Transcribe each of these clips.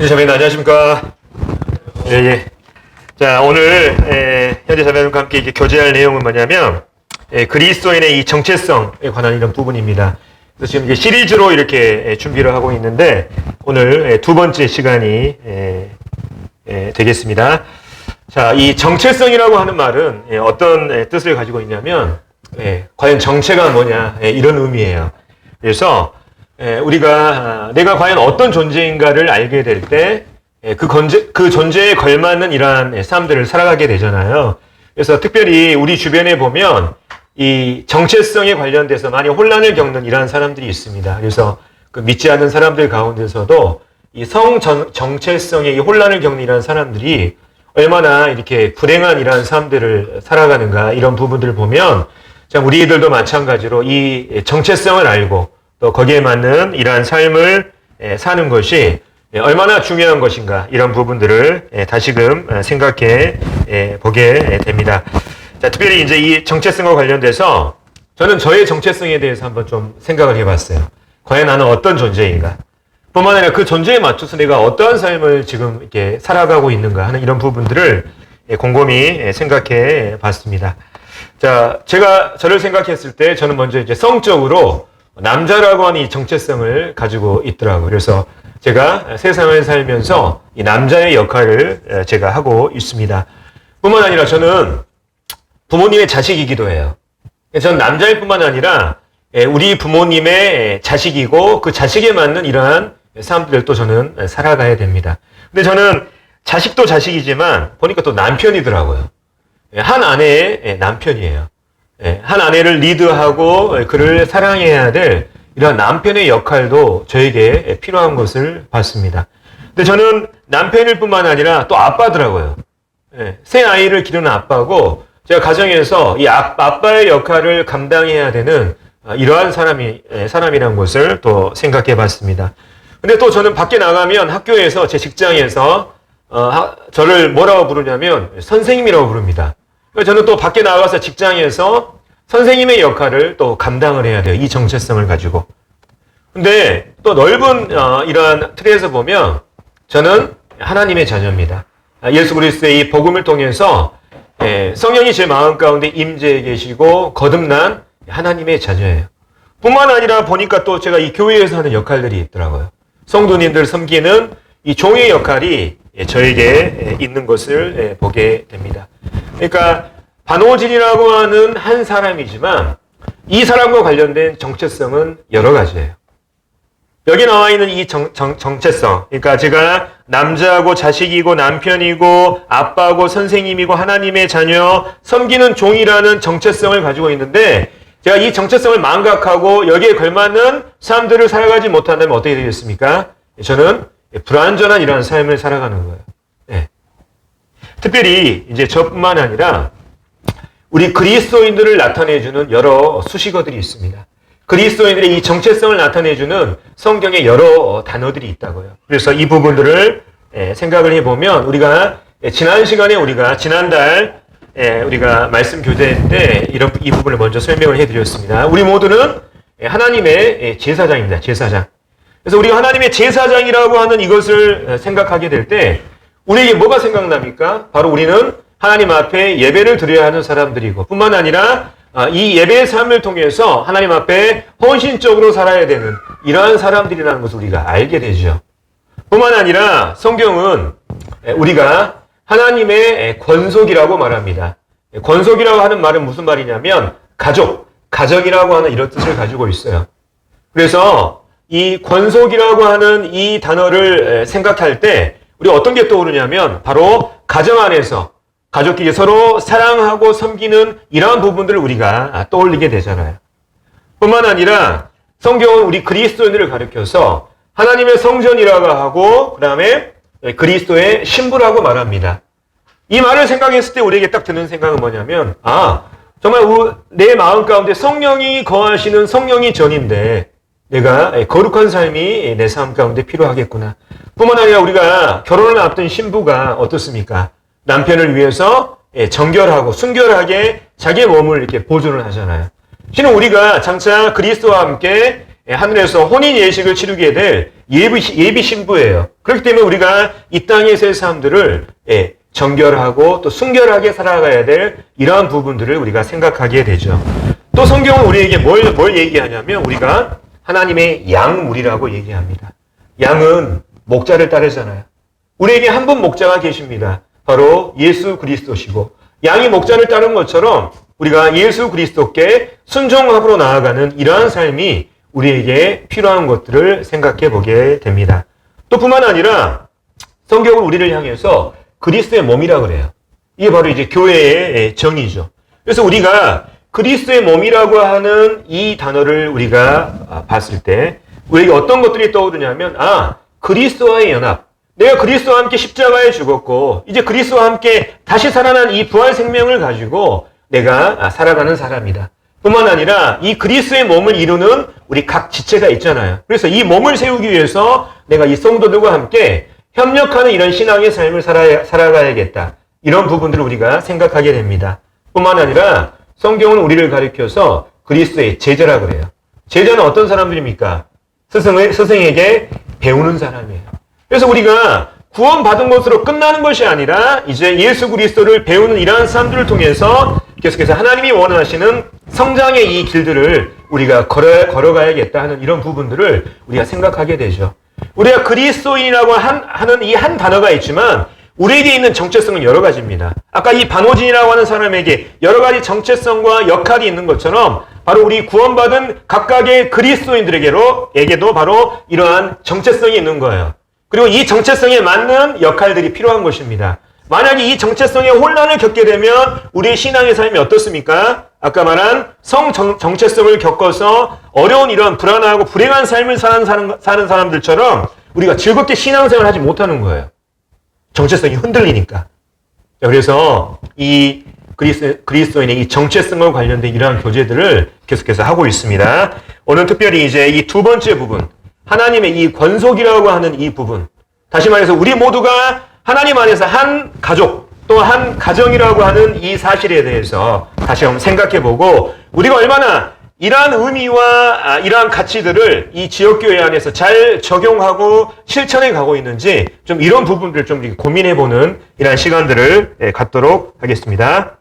자매님 안녕하십니까? 예. 자, 오늘 현재 자매님과 함께 이제 교제할 내용은 뭐냐면 그리스도인의 이 정체성에 관한 이런 부분입니다. 그래서 지금 이제 시리즈로 이렇게 준비를 하고 있는데 오늘 두 번째 시간이 되겠습니다. 자, 이 정체성이라고 하는 말은 어떤 뜻을 가지고 있냐면 과연 정체가 뭐냐 이런 의미예요. 그래서 우리가 내가 과연 어떤 존재인가를 알게 될 때 그 존재에 걸맞는 이러한 삶들을 살아가게 되잖아요. 그래서 특별히 우리 주변에 보면 이 정체성에 관련돼서 많이 혼란을 겪는 이러한 사람들이 있습니다. 그래서 그 믿지 않는 사람들 가운데서도 이 정체성의 이 혼란을 겪는 이러한 사람들이 얼마나 이렇게 불행한 이러한 삶들을 살아가는가 이런 부분들을 보면 참 우리들도 마찬가지로 이 정체성을 알고 또 거기에 맞는 이러한 삶을 사는 것이 얼마나 중요한 것인가 이런 부분들을 다시금 생각해 보게 됩니다. 자, 특별히 이제 이 정체성과 관련돼서 저는 저의 정체성에 대해서 한번 좀 생각을 해봤어요. 과연 나는 어떤 존재인가? 뿐만 아니라 그 존재에 맞춰서 내가 어떠한 삶을 지금 이렇게 살아가고 있는가 하는 이런 부분들을 곰곰이 생각해 봤습니다. 자, 제가 저를 생각했을 때 저는 먼저 이제 성적으로 남자라고 하는 이 정체성을 가지고 있더라고요. 그래서 제가 세상을 살면서 이 남자의 역할을 제가 하고 있습니다. 뿐만 아니라 저는 부모님의 자식이기도 해요. 저는 남자일 뿐만 아니라 우리 부모님의 자식이고 그 자식에 맞는 이러한 삶들을 또 저는 살아가야 됩니다. 근데 저는 자식도 자식이지만 보니까 또 남편이더라고요. 한 아내의 남편이에요. 한 아내를 리드하고 그를 사랑해야 될 이런 남편의 역할도 저에게 필요한 것을 봤습니다. 근데 저는 남편일 뿐만 아니라 또 아빠더라고요. 새 아이를 기르는 아빠고 제가 가정에서 이 아빠의 역할을 감당해야 되는 이러한 사람이라는 것을 또 생각해 봤습니다. 근데 또 저는 밖에 나가면 학교에서 제 직장에서 저를 뭐라고 부르냐면 선생님이라고 부릅니다. 저는 또 밖에 나가서 직장에서 선생님의 역할을 또 감당을 해야 돼요. 이 정체성을 가지고. 근데 또 넓은 이러한 틀에서 보면 저는 하나님의 자녀입니다. 예수 그리스도의 이 복음을 통해서 성령이 제 마음 가운데 임재해 계시고 거듭난 하나님의 자녀예요. 뿐만 아니라 보니까 또 제가 이 교회에서 하는 역할들이 있더라고요. 성도님들 섬기는 이 종의 역할이 저에게 있는 것을 보게 됩니다. 그러니까 반오진이라고 하는 한 사람이지만 이 사람과 관련된 정체성은 여러 가지예요. 여기 나와 있는 이 정체성, 그러니까 제가 남자고 자식이고 남편이고 아빠고 선생님이고 하나님의 자녀, 섬기는 종이라는 정체성을 가지고 있는데 제가 이 정체성을 망각하고 여기에 걸맞는 삶들을 살아가지 못한다면 어떻게 되겠습니까? 저는 불완전한 이러한 삶을 살아가는 거예요. 네. 특별히 이제 저뿐만 아니라 우리 그리스도인들을 나타내주는 여러 수식어들이 있습니다. 그리스도인들의 이 정체성을 나타내주는 성경의 여러 단어들이 있다고요. 그래서 이 부분들을 생각을 해보면 우리가 지난 시간에 지난달 우리가 말씀 교대 때 이 부분을 먼저 설명을 해드렸습니다. 우리 모두는 하나님의 제사장입니다. 제사장. 그래서 우리가 하나님의 제사장이라고 하는 이것을 생각하게 될 때 우리에게 뭐가 생각납니까? 바로 우리는 하나님 앞에 예배를 드려야 하는 사람들이고 뿐만 아니라 이 예배의 삶을 통해서 하나님 앞에 헌신적으로 살아야 되는 이러한 사람들이라는 것을 우리가 알게 되죠. 뿐만 아니라 성경은 우리가 하나님의 권속이라고 말합니다. 권속이라고 하는 말은 무슨 말이냐면 가족이라고 하는 이런 뜻을 가지고 있어요. 그래서 이 권속이라고 하는 이 단어를 생각할 때 우리가 어떤 게 떠오르냐면 바로 가정 안에서 가족끼리 서로 사랑하고 섬기는 이러한 부분들을 우리가 떠올리게 되잖아요. 뿐만 아니라 성경은 우리 그리스도인들을 가리켜서 하나님의 성전이라고 하고 그 다음에 그리스도의 신부라고 말합니다. 이 말을 생각했을 때 우리에게 딱 드는 생각은 뭐냐면 정말 내 마음 가운데 성령이 거하시는 성령이 전인데 내가 거룩한 삶이 내 삶 가운데 필요하겠구나. 뿐만 아니라 우리가 결혼을 앞둔 신부가 어떻습니까? 남편을 위해서 정결하고 순결하게 자기의 몸을 이렇게 보존을 하잖아요. 실은 우리가 장차 그리스도와 함께 하늘에서 혼인 예식을 치르게 될 예비 신부예요. 그렇기 때문에 우리가 이 땅에서의 삶들을 정결하고 또 순결하게 살아가야 될 이러한 부분들을 우리가 생각하게 되죠. 또 성경은 우리에게 뭘 얘기하냐면 우리가 하나님의 양물이라고 얘기합니다. 양은 목자를 따르잖아요. 우리에게 한 분 목자가 계십니다. 바로 예수 그리스도시고 양이 목자를 따르는 것처럼 우리가 예수 그리스도께 순종함으로 나아가는 이러한 삶이 우리에게 필요한 것들을 생각해 보게 됩니다. 또 뿐만 아니라 성경은 우리를 향해서 그리스도의 몸이라 그래요. 이게 바로 이제 교회의 정의죠. 그래서 우리가 그리스도의 몸이라고 하는 이 단어를 우리가 봤을 때 우리에게 어떤 것들이 떠오르냐면 그리스도와의 연합. 내가 그리스도와 함께 십자가에 죽었고 이제 그리스도와 함께 다시 살아난 이 부활 생명을 가지고 내가 살아가는 사람이다. 뿐만 아니라 이 그리스도의 몸을 이루는 우리 각 지체가 있잖아요. 그래서 이 몸을 세우기 위해서 내가 이 성도들과 함께 협력하는 이런 신앙의 삶을 살아가야겠다. 이런 부분들을 우리가 생각하게 됩니다. 뿐만 아니라 성경은 우리를 가리켜서 그리스도의 제자라 그래요. 제자는 어떤 사람들입니까? 스승에게 배우는 사람이에요. 그래서 우리가 구원받은 것으로 끝나는 것이 아니라 이제 예수 그리스도를 배우는 이러한 삶들을 통해서 계속해서 하나님이 원하시는 성장의 이 길들을 우리가 걸어가야겠다 하는 이런 부분들을 우리가 생각하게 되죠. 우리가 그리스도인이라고 하는 이 한 단어가 있지만 우리에게 있는 정체성은 여러 가지입니다. 아까 이 반오진이라고 하는 사람에게 여러 가지 정체성과 역할이 있는 것처럼 바로 우리 구원받은 각각의 그리스도인들에게도 바로 이러한 정체성이 있는 거예요. 그리고 이 정체성에 맞는 역할들이 필요한 것입니다. 만약에 이 정체성에 혼란을 겪게 되면 우리의 신앙의 삶이 어떻습니까? 아까 말한 정체성을 겪어서 어려운 이런 불안하고 불행한 삶을 사는 사람들처럼 우리가 즐겁게 신앙생활을 하지 못하는 거예요. 정체성이 흔들리니까. 그래서 이 그리스도인의 이 정체성과 관련된 이러한 교제들을 계속해서 하고 있습니다. 오늘 특별히 이제 이 두 번째 부분, 하나님의 이 권속이라고 하는 이 부분. 다시 말해서 우리 모두가 하나님 안에서 한 가족, 또 한 가정이라고 하는 이 사실에 대해서 다시 한번 생각해보고 우리가 얼마나 이러한 의미와 이러한 가치들을 이 지역교회 안에서 잘 적용하고 실천해 가고 있는지 좀 이런 부분들을 좀 고민해보는 이러한 시간들을 갖도록 하겠습니다.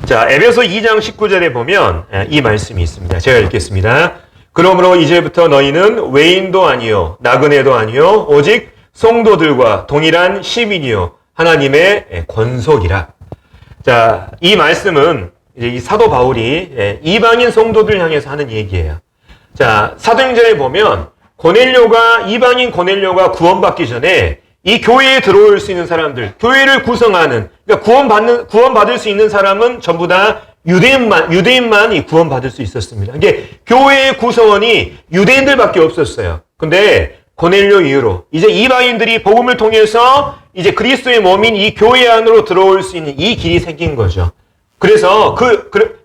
자, 에베소 2장 19절에 보면 이 말씀이 있습니다. 제가 읽겠습니다. 그러므로 이제부터 너희는 외인도 아니요 나그네도 아니요 오직 성도들과 동일한 시민이요 하나님의 권속이라. 자, 이 말씀은 이제 이 사도 바울이 이방인 성도들 향해서 하는 얘기예요. 자, 사도행전에 보면 이방인 고넬료가 구원받기 전에 이 교회에 들어올 수 있는 사람들, 교회를 구성하는, 그러니까 구원받을 수 있는 사람은 전부 다 유대인만이 구원받을 수 있었습니다. 이게 교회의 구성원이 유대인들밖에 없었어요. 근데 고넬료 이후로 이제 이방인들이 복음을 통해서 이제 그리스도의 몸인 이 교회 안으로 들어올 수 있는 이 길이 생긴 거죠. 그래서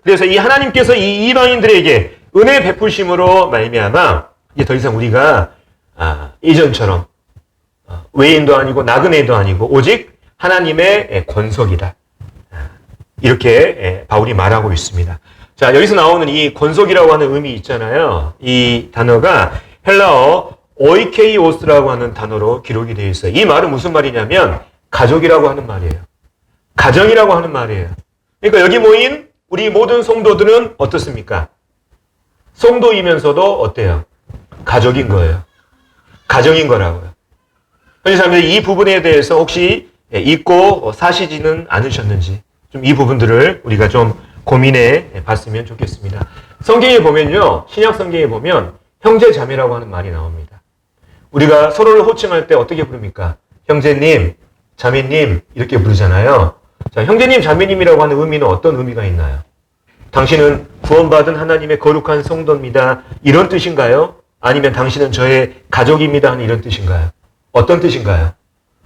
그래서 이 하나님께서 이 이방인들에게 은혜 베푸심으로 말미암아 이제 더 이상 우리가 이전처럼 외인도 아니고 나그네도 아니고 오직 하나님의 권속이다. 이렇게 바울이 말하고 있습니다. 자, 여기서 나오는 이 권속이라고 하는 의미 있잖아요. 이 단어가 헬라어 오이케이오스라고 하는 단어로 기록이 되어 있어요. 이 말은 무슨 말이냐면 가족이라고 하는 말이에요. 가정이라고 하는 말이에요. 그러니까 여기 모인 우리 모든 성도들은 어떻습니까? 성도이면서도 어때요? 가족인 거예요. 가정인 거라고요. 그래서 이 부분에 대해서 혹시 잊고 사시지는 않으셨는지 좀 이 부분들을 우리가 좀 고민해 봤으면 좋겠습니다. 성경에 보면요, 신약 성경에 보면 형제 자매라고 하는 말이 나옵니다. 우리가 서로를 호칭할 때 어떻게 부릅니까? 형제님, 자매님 이렇게 부르잖아요. 자, 형제님, 자매님이라고 하는 의미는 어떤 의미가 있나요? 당신은 구원받은 하나님의 거룩한 성도입니다. 이런 뜻인가요? 아니면 당신은 저의 가족입니다 하는 이런 뜻인가요? 어떤 뜻인가요?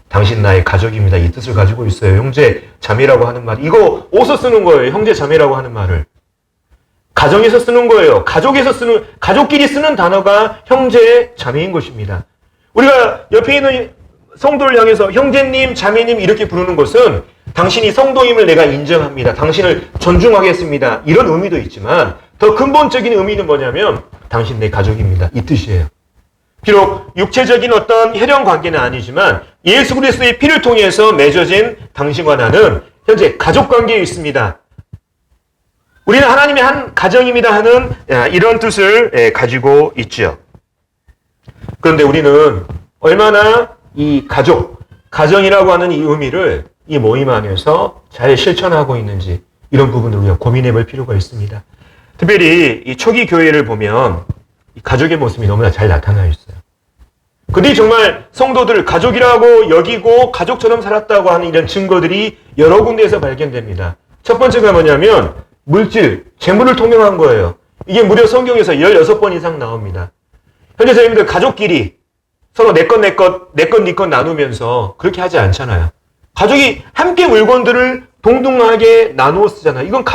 당신 나의 가족입니다. 이 뜻을 가지고 있어요. 형제, 자매라고 하는 말. 이거 어디서 쓰는 거예요? 형제, 자매라고 하는 말을. 가정에서 쓰는 거예요. 가족끼리 쓰는 단어가 형제, 자매인 것입니다. 우리가 옆에 있는 성도를 향해서 형제님, 자매님 이렇게 부르는 것은 당신이 성도임을 내가 인정합니다. 당신을 존중하겠습니다. 이런 의미도 있지만 더 근본적인 의미는 뭐냐면 당신 내 가족입니다. 이 뜻이에요. 비록 육체적인 어떤 혈연 관계는 아니지만 예수 그리스도의 피를 통해서 맺어진 당신과 나는 현재 가족 관계에 있습니다. 우리는 하나님의 한 가정입니다 하는 이런 뜻을 가지고 있죠. 그런데 우리는 얼마나 이 가정이라고 하는 이 의미를 이 모임 안에서 잘 실천하고 있는지 이런 부분을 우리가 고민해 볼 필요가 있습니다. 특별히 이 초기 교회를 보면 이 가족의 모습이 너무나 잘 나타나 있어요. 그들이 정말 성도들을 가족이라고 여기고 가족처럼 살았다고 하는 이런 증거들이 여러 군데에서 발견됩니다. 첫 번째가 뭐냐면 물질, 재물을 통용한 거예요. 이게 무려 성경에서 16번 이상 나옵니다. 현재 저희들 가족끼리 서로 내 것 네 것 나누면서 그렇게 하지 않잖아요. 가족이 함께 물건들을 동등하게 나누어 쓰잖아요. 이건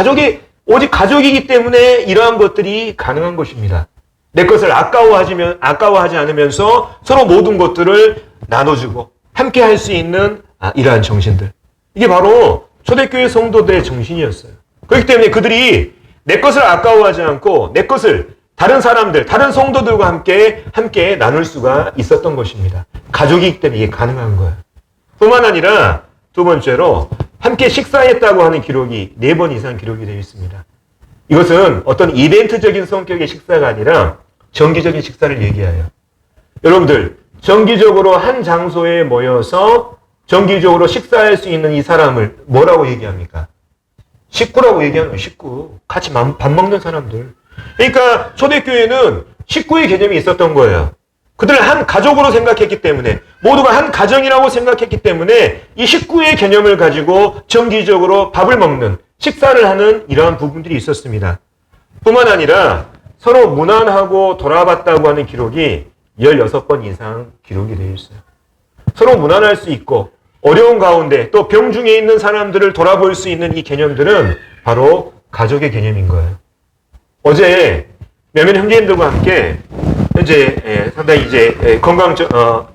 오직 가족이기 때문에 이러한 것들이 가능한 것입니다. 내 것을 아까워하지 않으면서 서로 모든 것들을 나눠주고 함께 할 수 있는 이러한 정신들. 이게 바로 초대교회 성도들의 정신이었어요. 그렇기 때문에 그들이 내 것을 아까워하지 않고 내 것을 다른 사람들, 다른 성도들과 함께 나눌 수가 있었던 것입니다. 가족이기 때문에 이게 가능한 거예요. 뿐만 아니라 두 번째로 함께 식사했다고 하는 기록이 4번 이상 기록이 되어 있습니다. 이것은 어떤 이벤트적인 성격의 식사가 아니라 정기적인 식사를 얘기해요. 여러분들, 정기적으로 한 장소에 모여서 정기적으로 식사할 수 있는 이 사람을 뭐라고 얘기합니까? 식구라고 얘기하는 거예요. 식구. 같이 밥 먹는 사람들. 그러니까 초대교회는 식구의 개념이 있었던 거예요. 그들을 한 가족으로 생각했기 때문에, 모두가 한 가정이라고 생각했기 때문에 이 식구의 개념을 가지고 정기적으로 밥을 먹는, 식사를 하는 이러한 부분들이 있었습니다. 뿐만 아니라 서로 문안하고 돌아봤다고 하는 기록이 16번 이상 기록이 되어 있어요. 서로 문안할 수 있고 어려운 가운데 또 병중에 있는 사람들을 돌아볼 수 있는 이 개념들은 바로 가족의 개념인 거예요. 어제 몇몇 형제님들과 함께 현재 상당히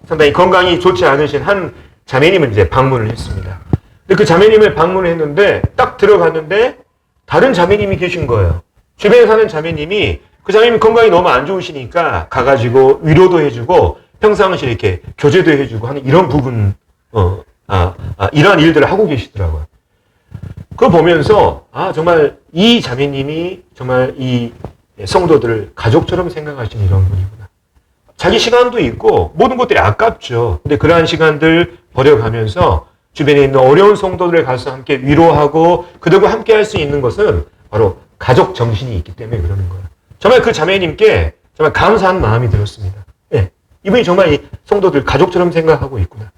상당히 건강이 좋지 않으신 한 자매님을 이제 방문을 했습니다. 근데 그 자매님을 방문했는데 딱 들어갔는데 다른 자매님이 계신 거예요. 주변에 사는 자매님이 그 자매님 건강이 너무 안 좋으시니까 가가지고 위로도 해주고 평상시에 이렇게 교제도 해주고 하는 이런 부분, 이러한 일들을 하고 계시더라고요. 그거 보면서, 정말 이 자매님이 정말 이 성도들을 가족처럼 생각하시는 이런 분이구나. 자기 시간도 있고 모든 것들이 아깝죠. 근데 그러한 시간들 버려가면서 주변에 있는 어려운 성도들을 가서 함께 위로하고 그들과 함께 할 수 있는 것은 바로 가족 정신이 있기 때문에 그러는 거예요. 정말 그 자매님께 정말 감사한 마음이 들었습니다. 네. 이분이 정말 이 성도들 가족처럼 생각하고 있구나.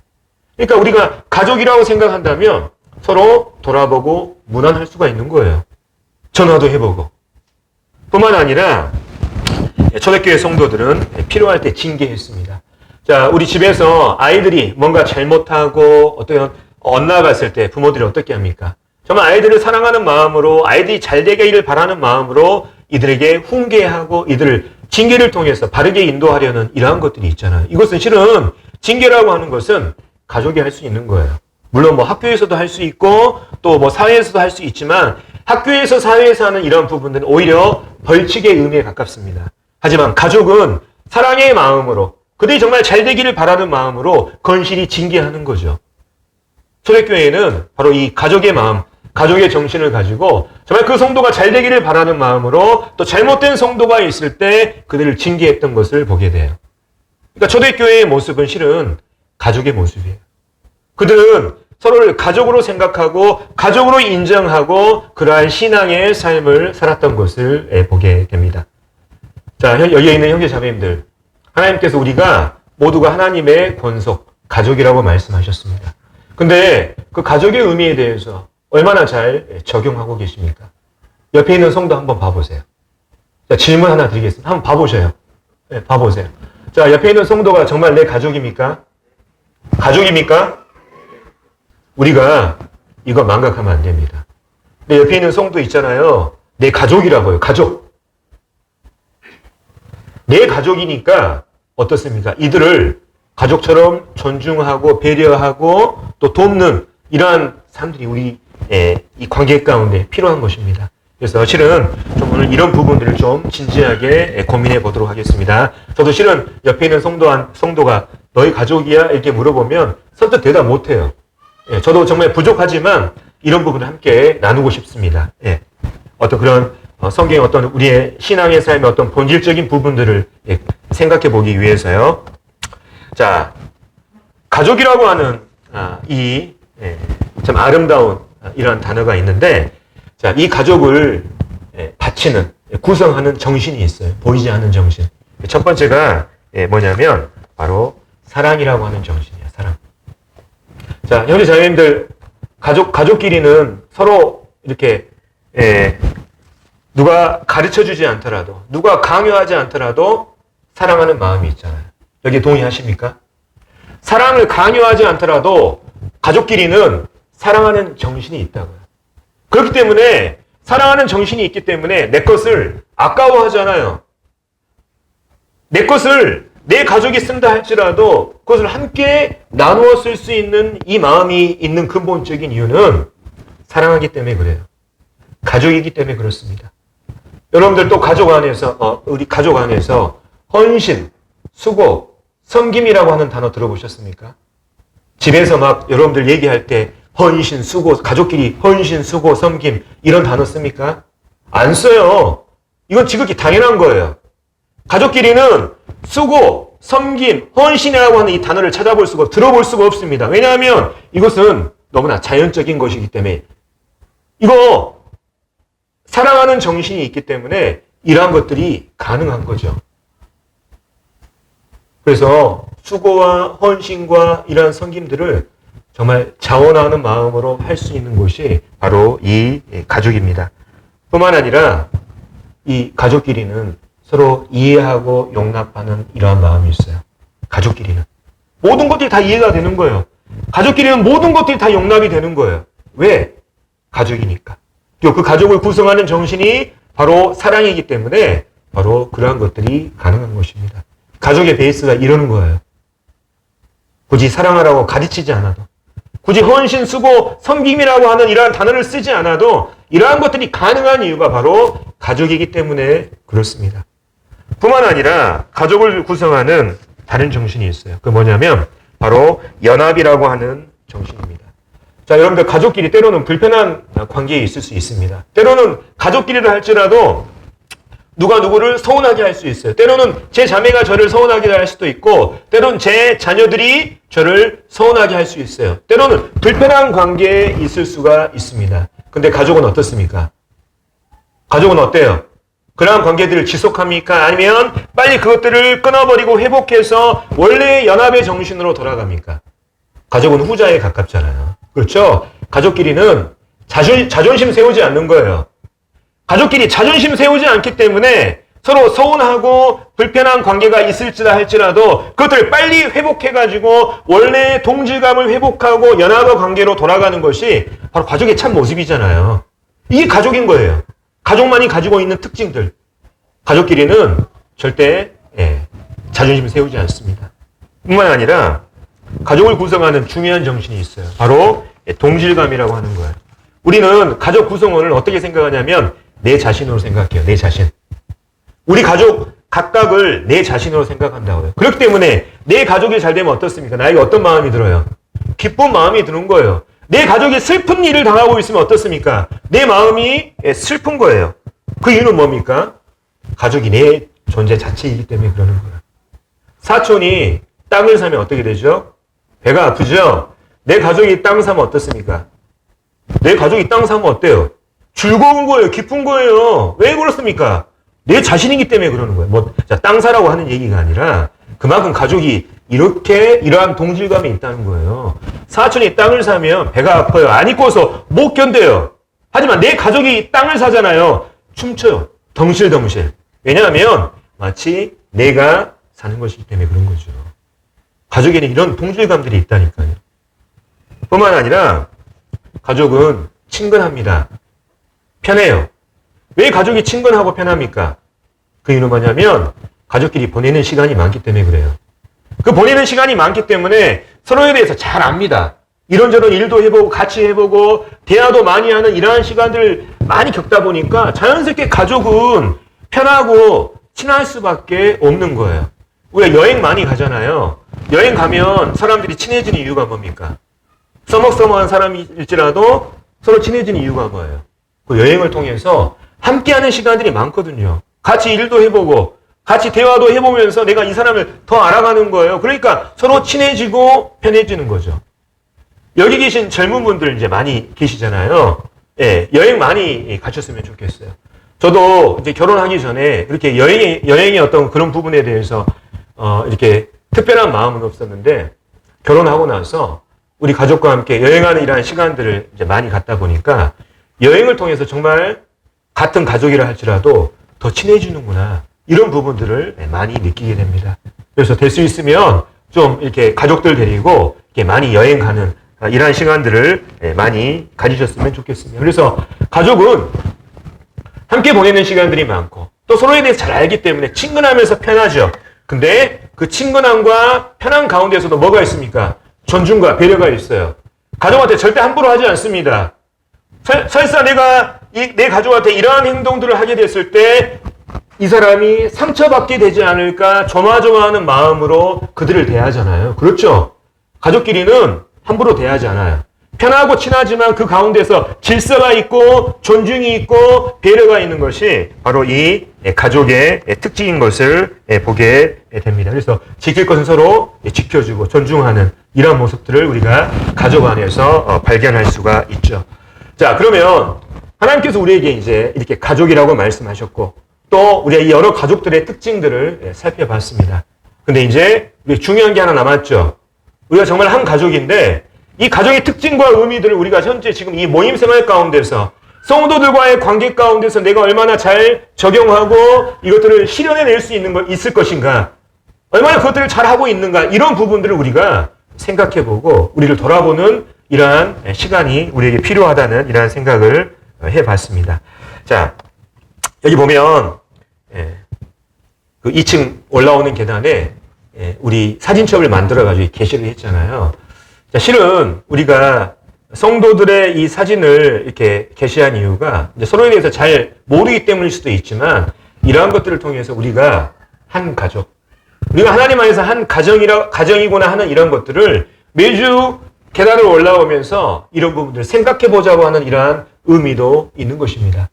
그러니까 우리가 가족이라고 생각한다면 서로 돌아보고 문안할 수가 있는 거예요. 전화도 해보고. 뿐만 아니라 초대교회 성도들은 필요할 때 징계했습니다. 자, 우리 집에서 아이들이 뭔가 잘못하고 어떤 엇나갔을 때 부모들이 어떻게 합니까? 정말 아이들을 사랑하는 마음으로 아이들이 잘 되기를 바라는 마음으로 이들에게 훈계하고 이들을 징계를 통해서 바르게 인도하려는 이러한 것들이 있잖아요. 이것은 실은 징계라고 하는 것은 가족이 할 수 있는 거예요. 물론 뭐 학교에서도 할 수 있고 또 뭐 사회에서도 할 수 있지만 학교에서 사회에서 하는 이런 부분들은 오히려 벌칙의 의미에 가깝습니다. 하지만 가족은 사랑의 마음으로 그들이 정말 잘 되기를 바라는 마음으로 건실히 징계하는 거죠. 초대교회는 바로 이 가족의 마음, 가족의 정신을 가지고 정말 그 성도가 잘 되기를 바라는 마음으로 또 잘못된 성도가 있을 때 그들을 징계했던 것을 보게 돼요. 그러니까 초대교회의 모습은 실은 가족의 모습이에요. 그들은 서로를 가족으로 생각하고 가족으로 인정하고 그러한 신앙의 삶을 살았던 것을 보게 됩니다. 자, 여기에 있는 형제 자매님들, 하나님께서 우리가 모두가 하나님의 권속, 가족이라고 말씀하셨습니다. 근데 그 가족의 의미에 대해서 얼마나 잘 적용하고 계십니까? 옆에 있는 성도 한번 봐보세요. 자, 질문 하나 드리겠습니다. 한번 봐보셔요. 네, 봐보세요. 자, 옆에 있는 성도가 정말 내 가족입니까? 가족입니까? 우리가 이거 망각하면 안 됩니다. 내 옆에 있는 성도 있잖아요. 내 가족이라고요. 가족. 내 가족이니까 어떻습니까? 이들을 가족처럼 존중하고 배려하고 또 돕는 이러한 사람들이 우리 이 관계 가운데 필요한 것입니다. 그래서 실은 좀 오늘 이런 부분들을 좀 진지하게 고민해 보도록 하겠습니다. 저도 실은 옆에 있는 성도가 너희 가족이야? 이렇게 물어보면 선뜻 대답 못 해요. 예, 저도 정말 부족하지만 이런 부분을 함께 나누고 싶습니다. 예, 어떤 그런 성경의 어떤 우리의 신앙의 삶의 어떤 본질적인 부분들을 생각해 보기 위해서요. 자, 가족이라고 하는 이 참 아름다운 이러한 단어가 있는데, 자, 이 가족을 바치는, 구성하는 정신이 있어요. 보이지 않는 정신. 첫 번째가 뭐냐면 바로 사랑이라고 하는 정신이에요. 사랑. 자, 형제 자매님들, 가족끼리는 서로 이렇게 누가 가르쳐주지 않더라도, 누가 강요하지 않더라도 사랑하는 마음이 있잖아요. 여기 동의하십니까? 사랑을 강요하지 않더라도 가족끼리는 사랑하는 정신이 있다고요. 그렇기 때문에 사랑하는 정신이 있기 때문에 내 것을 아까워하잖아요. 내 것을 내 가족이 쓴다 할지라도 그것을 함께 나누어 쓸 수 있는 이 마음이 있는 근본적인 이유는 사랑하기 때문에 그래요. 가족이기 때문에 그렇습니다. 여러분들 또 가족 안에서 우리 가족 안에서 헌신, 수고, 섬김이라고 하는 단어 들어보셨습니까? 집에서 막 여러분들 얘기할 때 헌신, 수고, 가족끼리 헌신, 수고, 섬김 이런 단어 씁니까? 안 써요. 이건 지극히 당연한 거예요. 가족끼리는 수고, 섬김, 헌신이라고 하는 이 단어를 찾아볼 수가, 들어볼 수가 없습니다. 왜냐하면 이것은 너무나 자연적인 것이기 때문에, 이거 사랑하는 정신이 있기 때문에 이러한 것들이 가능한 거죠. 그래서 수고와 헌신과 이러한 섬김들을 정말 자원하는 마음으로 할 수 있는 것이 바로 이 가족입니다. 뿐만 아니라 이 가족끼리는 서로 이해하고 용납하는 이러한 마음이 있어요. 가족끼리는. 모든 것들이 다 이해가 되는 거예요. 가족끼리는 모든 것들이 다 용납이 되는 거예요. 왜? 가족이니까. 또 그 가족을 구성하는 정신이 바로 사랑이기 때문에 바로 그러한 것들이 가능한 것입니다. 가족의 베이스가 이러는 거예요. 굳이 사랑하라고 가르치지 않아도, 굳이 헌신, 수고, 섬김이라고 하는 이러한 단어를 쓰지 않아도 이러한 것들이 가능한 이유가 바로 가족이기 때문에 그렇습니다. 뿐만 아니라 가족을 구성하는 다른 정신이 있어요. 그게 뭐냐면 바로 연합이라고 하는 정신입니다. 자, 여러분들 가족끼리 때로는 불편한 관계에 있을 수 있습니다. 때로는 가족끼리를 할지라도 누가 누구를 서운하게 할 수 있어요. 때로는 제 자매가 저를 서운하게 할 수도 있고, 때로는 제 자녀들이 저를 서운하게 할 수 있어요. 때로는 불편한 관계에 있을 수가 있습니다. 근데 가족은 어떻습니까? 가족은 어때요? 그러한 관계들을 지속합니까? 아니면 빨리 그것들을 끊어버리고 회복해서 원래의 연합의 정신으로 돌아갑니까? 가족은 후자에 가깝잖아요. 그렇죠? 가족끼리는 자존심 세우지 않는 거예요. 가족끼리 자존심 세우지 않기 때문에 서로 서운하고 불편한 관계가 있을지라 할지라도 그것들을 빨리 회복해가지고 원래의 동질감을 회복하고 연합의 관계로 돌아가는 것이 바로 가족의 참 모습이잖아요. 이게 가족인 거예요. 가족만이 가지고 있는 특징들. 가족끼리는 절대 자존심 세우지 않습니다. 뿐만 아니라 가족을 구성하는 중요한 정신이 있어요. 바로 동질감이라고 하는 거예요. 우리는 가족 구성원을 어떻게 생각하냐면 내 자신으로 생각해요. 내 자신. 우리 가족 각각을 내 자신으로 생각한다고요. 그렇기 때문에 내 가족이 잘 되면 어떻습니까? 나에게 어떤 마음이 들어요? 기쁜 마음이 드는 거예요. 내 가족이 슬픈 일을 당하고 있으면 어떻습니까? 내 마음이 슬픈 거예요. 그 이유는 뭡니까? 가족이 내 존재 자체이기 때문에 그러는 거예요. 사촌이 땅을 사면 어떻게 되죠? 배가 아프죠? 내 가족이 땅 사면 어떻습니까? 내 가족이 땅 사면 어때요? 즐거운 거예요. 기쁜 거예요. 왜 그렇습니까? 내 자신이기 때문에 그러는 거예요. 땅 사라고 하는 얘기가 아니라 그만큼 가족이 이러한 동질감이 있다는 거예요. 사촌이 땅을 사면 배가 아파요. 안 입고서 못 견뎌요. 하지만 내 가족이 땅을 사잖아요. 춤춰요. 덩실덩실. 왜냐하면 마치 내가 사는 것이기 때문에 그런 거죠. 가족에는 이런 동질감들이 있다니까요. 뿐만 아니라 가족은 친근합니다. 편해요. 왜 가족이 친근하고 편합니까? 그 이유는 뭐냐면 가족끼리 보내는 시간이 많기 때문에 그래요. 그 보내는 시간이 많기 때문에 서로에 대해서 잘 압니다. 이런저런 일도 해보고 같이 해보고 대화도 많이 하는 이러한 시간들을 많이 겪다 보니까 자연스럽게 가족은 편하고 친할 수밖에 없는 거예요. 우리가 여행 많이 가잖아요. 여행 가면 사람들이 친해지는 이유가 뭡니까? 서먹서먹한 사람일지라도 서로 친해지는 이유가 뭐예요? 그 여행을 통해서 함께하는 시간들이 많거든요. 같이 일도 해보고 같이 대화도 해보면서 내가 이 사람을 더 알아가는 거예요. 그러니까 서로 친해지고 편해지는 거죠. 여기 계신 젊은 분들 이제 많이 계시잖아요. 예, 여행 많이 가셨으면 좋겠어요. 저도 이제 결혼하기 전에 그렇게 여행의 어떤 그런 부분에 대해서 이렇게 특별한 마음은 없었는데 결혼하고 나서 우리 가족과 함께 여행하는 이러한 시간들을 이제 많이 갖다 보니까 여행을 통해서 정말 같은 가족이라 할지라도 더 친해지는구나. 이런 부분들을 많이 느끼게 됩니다. 그래서 될 수 있으면 좀 이렇게 가족들 데리고 이렇게 많이 여행 가는 이러한 시간들을 많이 가지셨으면 좋겠습니다. 그래서 가족은 함께 보내는 시간들이 많고 또 서로에 대해서 잘 알기 때문에 친근하면서 편하죠. 근데 그 친근함과 편한 가운데서도 뭐가 있습니까? 존중과 배려가 있어요. 가족한테 절대 함부로 하지 않습니다. 설사 내가 내 가족한테 이러한 행동들을 하게 됐을 때 이 사람이 상처받게 되지 않을까 조마조마하는 마음으로 그들을 대하잖아요. 그렇죠? 가족끼리는 함부로 대하지 않아요. 편하고 친하지만 그 가운데서 질서가 있고 존중이 있고 배려가 있는 것이 바로 이 가족의 특징인 것을 보게 됩니다. 그래서 지킬 것은 서로 지켜주고 존중하는 이런 모습들을 우리가 가족 안에서 발견할 수가 있죠. 자, 그러면 하나님께서 우리에게 이제 이렇게 가족이라고 말씀하셨고 또 우리가 이 여러 가족들의 특징들을 살펴봤습니다. 근데 이제 중요한 게 하나 남았죠. 우리가 정말 한 가족인데 이 가족의 특징과 의미들을 우리가 현재 지금 이 모임 생활 가운데서 성도들과의 관계 가운데서 내가 얼마나 잘 적용하고 이것들을 실현해낼 수 있을 것인가, 얼마나 그것들을 잘 하고 있는가, 이런 부분들을 우리가 생각해보고 우리를 돌아보는 이러한 시간이 우리에게 필요하다는 이러한 생각을 해봤습니다. 자, 여기 보면 그 2층 올라오는 계단에 우리 사진첩을 만들어가지고 게시를 했잖아요. 자, 실은 우리가 성도들의 이 사진을 이렇게 게시한 이유가 이제 서로에 대해서 잘 모르기 때문일 수도 있지만 이러한 것들을 통해서 우리가 한 가족, 우리가 하나님 안에서 한 가정이구나 하는 이런 것들을 매주 계단을 올라오면서 이런 부분들을 생각해 보자고 하는 이러한 의미도 있는 것입니다.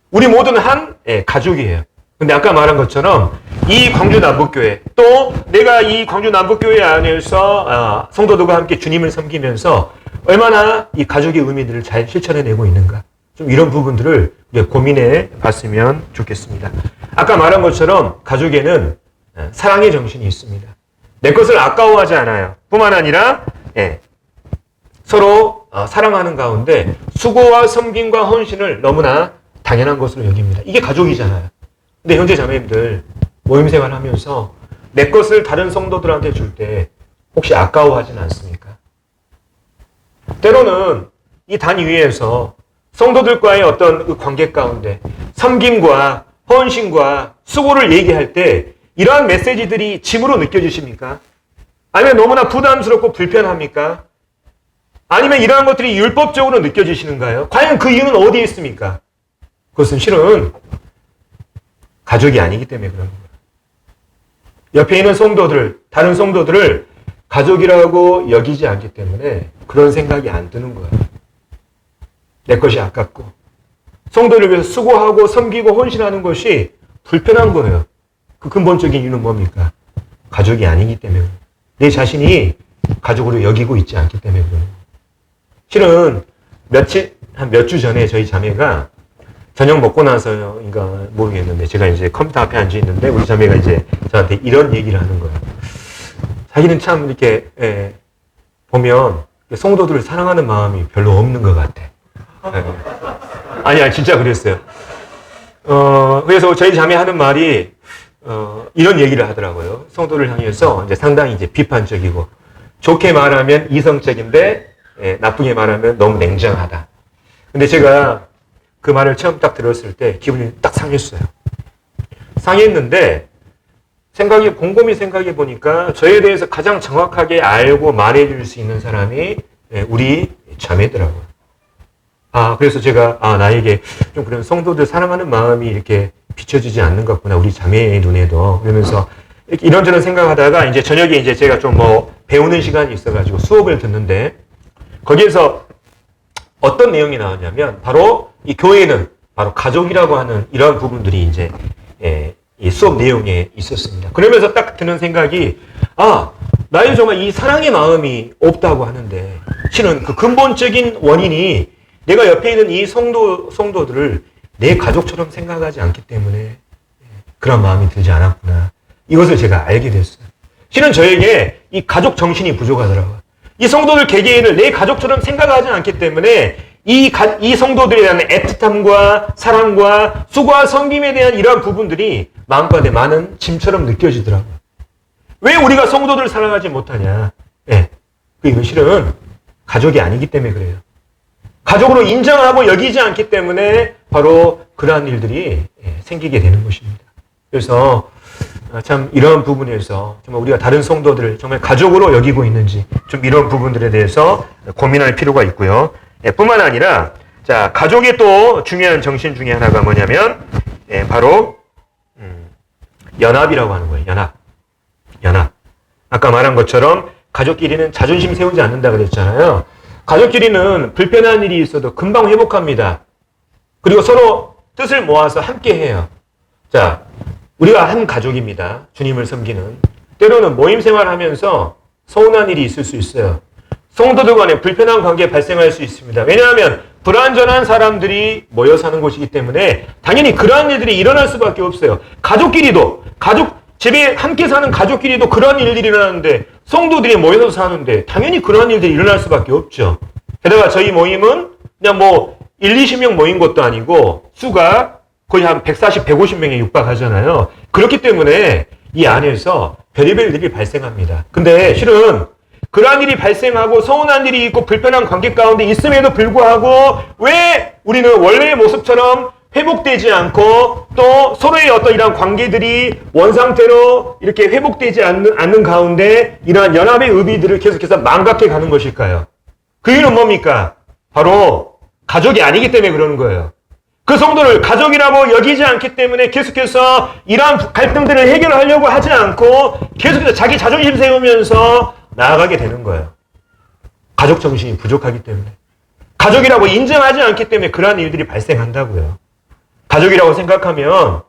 우리 모두는 한 가족이에요. 근데 아까 말한 것처럼 이 광주 남북교회 또 내가 이 광주 남북교회 안에서 성도들과 함께 주님을 섬기면서 얼마나 이 가족의 의미들을 잘 실천해내고 있는가, 좀 이런 부분들을 고민해 봤으면 좋겠습니다. 아까 말한 것처럼 가족에는 사랑의 정신이 있습니다. 내 것을 아까워하지 않아요. 뿐만 아니라 서로 사랑하는 가운데 수고와 섬김과 헌신을 너무나 당연한 것으로 여깁니다. 이게 가족이잖아요. 근데 형제 자매님들 모임 생활하면서 내 것을 다른 성도들한테 줄 때 혹시 아까워하진 않습니까? 때로는 이 단 위에서 성도들과의 어떤 그 관계 가운데 섬김과 헌신과 수고를 얘기할 때 이러한 메시지들이 짐으로 느껴지십니까? 아니면 너무나 부담스럽고 불편합니까? 아니면 이러한 것들이 율법적으로 느껴지시는가요? 과연 그 이유는 어디에 있습니까? 그것은 실은 가족이 아니기 때문에 그런 거예요. 옆에 있는 성도들, 다른 성도들을 가족이라고 여기지 않기 때문에 그런 생각이 안 드는 거예요. 내 것이 아깝고 성도를 위해서 수고하고 섬기고 헌신하는 것이 불편한 거예요. 그 근본적인 이유는 뭡니까? 가족이 아니기 때문에 내 자신이 가족으로 여기고 있지 않기 때문에 그런 거예요. 실은 한 몇 주 전에 저희 자매가 저녁 먹고 나서인가 모르겠는데 제가 이제 컴퓨터 앞에 앉아 있는데 우리 자매가 이제 저한테 이런 얘기를 하는 거예요. 자기는 참 이렇게 보면 성도들을 사랑하는 마음이 별로 없는 것 같아. 아니야, 진짜 그랬어요. 그래서 저희 자매 하는 말이 이런 얘기를 하더라고요. 성도를 향해서 이제 상당히 이제 비판적이고 좋게 말하면 이성적인데 나쁘게 말하면 너무 냉정하다. 근데 제가 그 말을 처음 딱 들었을 때 기분이 딱 상했어요. 상했는데 곰곰이 생각해 보니까 저에 대해서 가장 정확하게 알고 말해줄 수 있는 사람이 우리 자매더라고요. 그래서 제가, 나에게 좀 그런 성도들 사랑하는 마음이 이렇게 비춰지지 않는 것 같구나. 우리 자매의 눈에도. 그러면서 이렇게 이런저런 생각하다가 이제 저녁에 이제 제가 좀 뭐 배우는 시간이 있어가지고 수업을 듣는데 거기에서 어떤 내용이 나왔냐면 바로 이 교회는 바로 가족이라고 하는 이러한 부분들이 이제 이 수업 내용에 있었습니다. 그러면서 딱 드는 생각이 나의 정말 이 사랑의 마음이 없다고 하는데 실은 그 근본적인 원인이 내가 옆에 있는 이 성도들을 내 가족처럼 생각하지 않기 때문에 그런 마음이 들지 않았구나. 이것을 제가 알게 됐어요. 실은 저에게 이 가족 정신이 부족하더라고요. 이 성도들 개개인을 내 가족처럼 생각하지 않기 때문에 이 성도들에 대한 애틋함과 사랑과 수고와 섬김에 대한 이러한 부분들이 마음가운데 많은 짐처럼 느껴지더라고요. 왜 우리가 성도들을 사랑하지 못하냐? 이건 실은 가족이 아니기 때문에 그래요. 가족으로 인정하고 여기지 않기 때문에 바로 그러한 일들이 생기게 되는 것입니다. 그래서 참 이런 부분에서 정말 우리가 다른 성도들을 정말 가족으로 여기고 있는지 좀 이런 부분들에 대해서 고민할 필요가 있고요. 뿐만 아니라 자 가족의 또 중요한 정신 중에 하나가 뭐냐면 바로 연합이라고 하는 거예요. 연합. 아까 말한 것처럼 가족끼리는 자존심 세우지 않는다 그랬잖아요. 가족끼리는 불편한 일이 있어도 금방 회복합니다. 그리고 서로 뜻을 모아서 함께 해요. 자, 우리가 한 가족입니다. 주님을 섬기는. 때로는 모임 생활하면서 서운한 일이 있을 수 있어요. 성도들 간에 불편한 관계 발생할 수 있습니다. 왜냐하면 불완전한 사람들이 모여 사는 곳이기 때문에 당연히 그러한 일들이 일어날 수밖에 없어요. 가족끼리도, 집에 함께 사는 가족끼리도 그런 일들이 일어나는데 성도들이 모여서 사는데 당연히 그런 일들이 일어날 수밖에 없죠. 게다가 저희 모임은 그냥 뭐 1, 20명 모인 것도 아니고 수가 거의 한 140, 150명에 육박하잖아요. 그렇기 때문에 이 안에서 별의별 일들이 발생합니다. 근데 실은 그러한 일이 발생하고 서운한 일이 있고 불편한 관계 가운데 있음에도 불구하고 왜 우리는 원래의 모습처럼 회복되지 않고 또 서로의 어떤 이러한 관계들이 원상태로 이렇게 회복되지 않는 가운데 이러한 연합의 의미들을 계속해서 망각해 가는 것일까요? 그 이유는 뭡니까? 바로 가족이 아니기 때문에 그러는 거예요. 그 성도를 가족이라고 여기지 않기 때문에 계속해서 이러한 갈등들을 해결하려고 하지 않고 계속해서 자기 자존심 세우면서 나아가게 되는 거예요. 가족 정신이 부족하기 때문에. 가족이라고 인정하지 않기 때문에 그러한 일들이 발생한다고요. 가족이라고 생각하면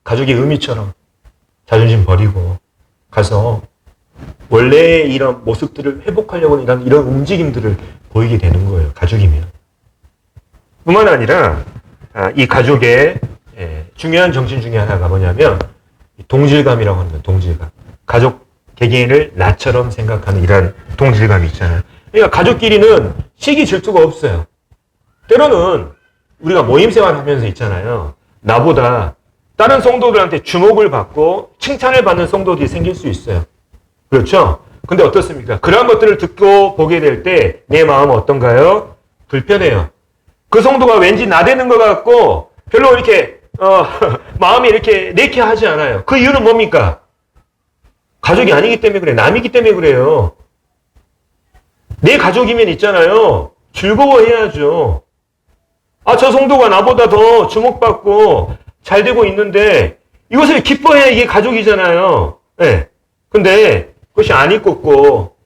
가족의 의미처럼 자존심 버리고 가서 원래의 이런 모습들을 회복하려고 하는 이런 움직임들을 보이게 되는 거예요. 가족이면. 뿐만 아니라 이 가족의 중요한 정신 중에 하나가 뭐냐면 동질감이라고 하는 거예요. 동질감. 가족 개개인을 나처럼 생각하는 이런 동질감이 있잖아요. 그러니까 가족끼리는 시기 질투가 없어요. 때로는 우리가 모임 생활 하면서 있잖아요. 나보다 다른 성도들한테 주목을 받고 칭찬을 받는 성도들이 생길 수 있어요. 그렇죠? 근데 어떻습니까? 그런 것들을 듣고 보게 될 때 내 마음은 어떤가요? 불편해요. 그 성도가 왠지 나대는 것 같고 별로 이렇게 마음이 이렇게 내키하지 않아요. 그 이유는 뭡니까? 가족이 아니기 때문에 그래요. 남이기 때문에 그래요. 내 가족이면 있잖아요. 즐거워해야죠. 저 성도가 나보다 더 주목받고 잘 되고 있는데 이것을 기뻐해야 이게 가족이잖아요. 네. 근데 그것이 안 이뻤고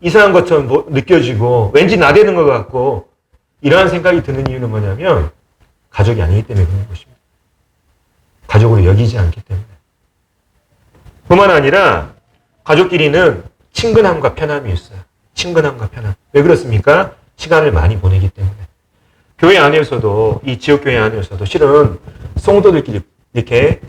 이상한 것처럼 느껴지고 왠지 나대는 것 같고 이러한 생각이 드는 이유는 뭐냐면 가족이 아니기 때문에 그런 것입니다. 가족으로 여기지 않기 때문에. 뿐만 아니라 가족끼리는 친근함과 편함이 있어요. 친근함과 편함. 왜 그렇습니까? 시간을 많이 보내기 때문에. 교회 안에서도 이 지역교회 안에서도 실은 성도들끼리 이렇게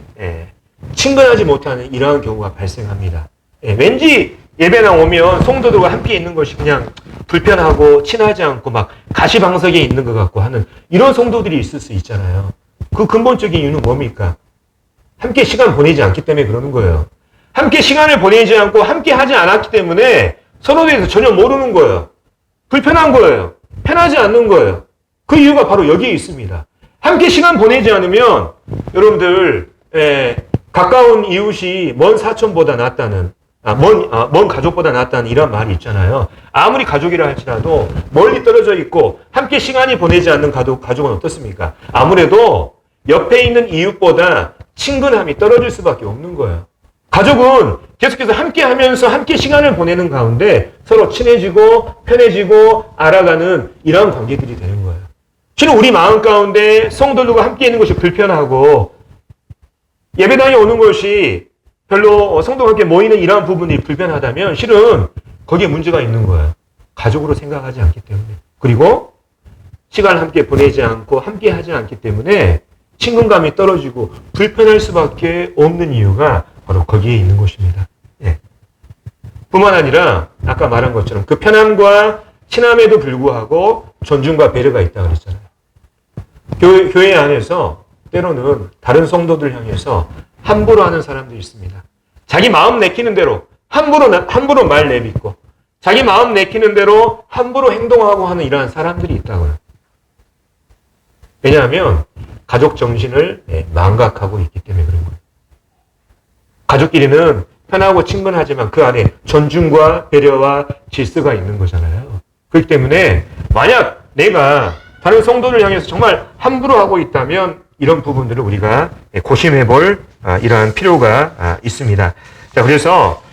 친근하지 못하는 이러한 경우가 발생합니다. 왠지 예배나 오면 성도들과 함께 있는 것이 그냥 불편하고 친하지 않고 막 가시방석에 있는 것 같고 하는 이런 성도들이 있을 수 있잖아요. 그 근본적인 이유는 뭡니까? 함께 시간 보내지 않기 때문에 그러는 거예요. 함께 시간을 보내지 않고 함께 하지 않았기 때문에 서로에 대해서 전혀 모르는 거예요. 불편한 거예요. 편하지 않는 거예요. 그 이유가 바로 여기에 있습니다. 함께 시간 보내지 않으면 여러분들 가까운 이웃이 먼 사촌보다 낫다는 먼 가족보다 낫다는 이런 말이 있잖아요. 아무리 가족이라 할지라도 멀리 떨어져 있고 함께 시간이 보내지 않는 가족은 어떻습니까? 아무래도 옆에 있는 이웃보다 친근함이 떨어질 수밖에 없는 거예요. 가족은 계속해서 함께 하면서 함께 시간을 보내는 가운데 서로 친해지고 편해지고 알아가는 이런 관계들이 되는 거예요. 실은 우리 마음 가운데 성도들과 함께 있는 것이 불편하고 예배당에 오는 것이 별로 성도가 함께 모이는 이러한 부분이 불편하다면 실은 거기에 문제가 있는 거예요. 가족으로 생각하지 않기 때문에. 그리고 시간을 함께 보내지 않고 함께 하지 않기 때문에 친근감이 떨어지고 불편할 수밖에 없는 이유가 바로 거기에 있는 것입니다. 예. 뿐만 아니라 아까 말한 것처럼 그 편함과 친함에도 불구하고 존중과 배려가 있다고 그랬잖아요. 교회 안에서 때로는 다른 성도들 향해서 함부로 하는 사람들이 있습니다. 자기 마음 내키는 대로 함부로 말 내뱉고 자기 마음 내키는 대로 함부로 행동하고 하는 이러한 사람들이 있다고요. 왜냐하면 가족 정신을 망각하고 있기 때문에 그런 거예요. 가족끼리는 편하고 친근하지만 그 안에 존중과 배려와 질서가 있는 거잖아요. 그렇기 때문에 만약 내가 다른 성도를 향해서 정말 함부로 하고 있다면 이런 부분들을 우리가 고심해 볼 이러한 필요가 있습니다. 자, 그래서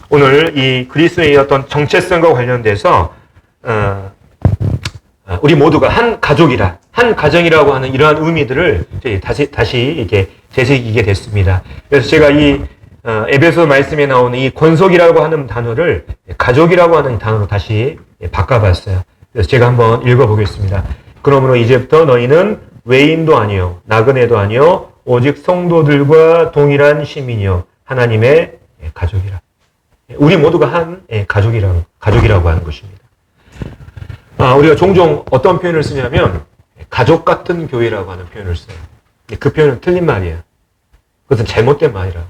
오늘 이 그리스도의 어떤 정체성과 관련돼서 우리 모두가 한 가족이라, 한 가정이라고 하는 이러한 의미들을 다시 이렇게 되새기게 됐습니다. 그래서 제가 이 에베소 말씀에 나오는 이 권속이라고 하는 단어를 가족이라고 하는 단어로 다시 바꿔봤어요. 그래서 제가 한번 읽어보겠습니다. 그러므로 이제부터 너희는 외인도 아니요 나그네도 아니요 오직 성도들과 동일한 시민이요 하나님의 가족이라. 우리 모두가 한 가족이라고 하는 것입니다. 우리가 종종 어떤 표현을 쓰냐면 가족 같은 교회라고 하는 표현을 써요. 그 표현은 틀린 말이에요. 그것은 잘못된 말이라고.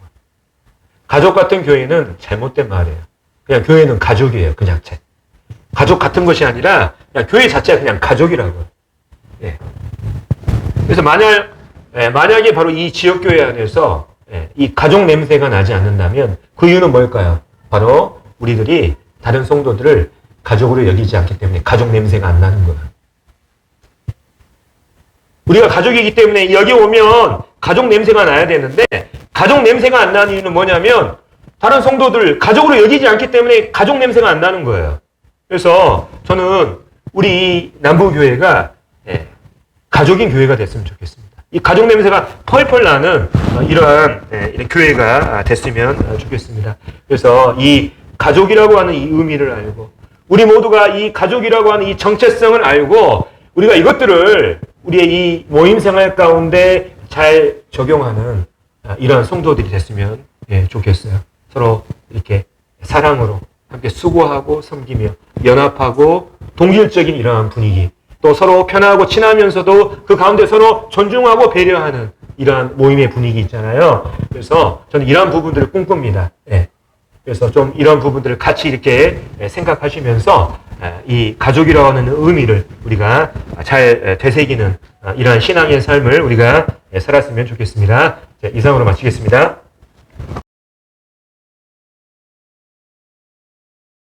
가족 같은 교회는 잘못된 말이에요. 그냥 교회는 가족이에요. 그 자체. 가족 같은 것이 아니라 그냥 교회 자체가 그냥 가족이라고요. 예. 그래서 만약에 바로 이 지역교회 안에서 이 가족 냄새가 나지 않는다면 그 이유는 뭘까요? 바로 우리들이 다른 성도들을 가족으로 여기지 않기 때문에 가족 냄새가 안 나는 거예요. 우리가 가족이기 때문에 여기 오면 가족 냄새가 나야 되는데 가족 냄새가 안 나는 이유는 뭐냐면 다른 성도들 가족으로 여기지 않기 때문에 가족 냄새가 안 나는 거예요. 그래서 저는 우리 남부교회가 가족인 교회가 됐으면 좋겠습니다. 이 가족 냄새가 펄펄 나는 이러한 교회가 됐으면 좋겠습니다. 그래서 이 가족이라고 하는 이 의미를 알고 우리 모두가 이 가족이라고 하는 이 정체성을 알고 우리가 이것들을 우리의 이 모임 생활 가운데 잘 적용하는 이러한 성도들이 됐으면 좋겠어요. 서로 이렇게 사랑으로 함께 수고하고 섬기며 연합하고 동질적인 이러한 분위기 또 서로 편하고 친하면서도 그 가운데 서로 존중하고 배려하는 이러한 모임의 분위기 있잖아요. 그래서 저는 이러한 부분들을 꿈꿉니다. 그래서 좀 이런 부분들을 같이 이렇게 생각하시면서 이 가족이라고 하는 의미를 우리가 잘 되새기는 이러한 신앙의 삶을 우리가 살았으면 좋겠습니다. 이상으로 마치겠습니다.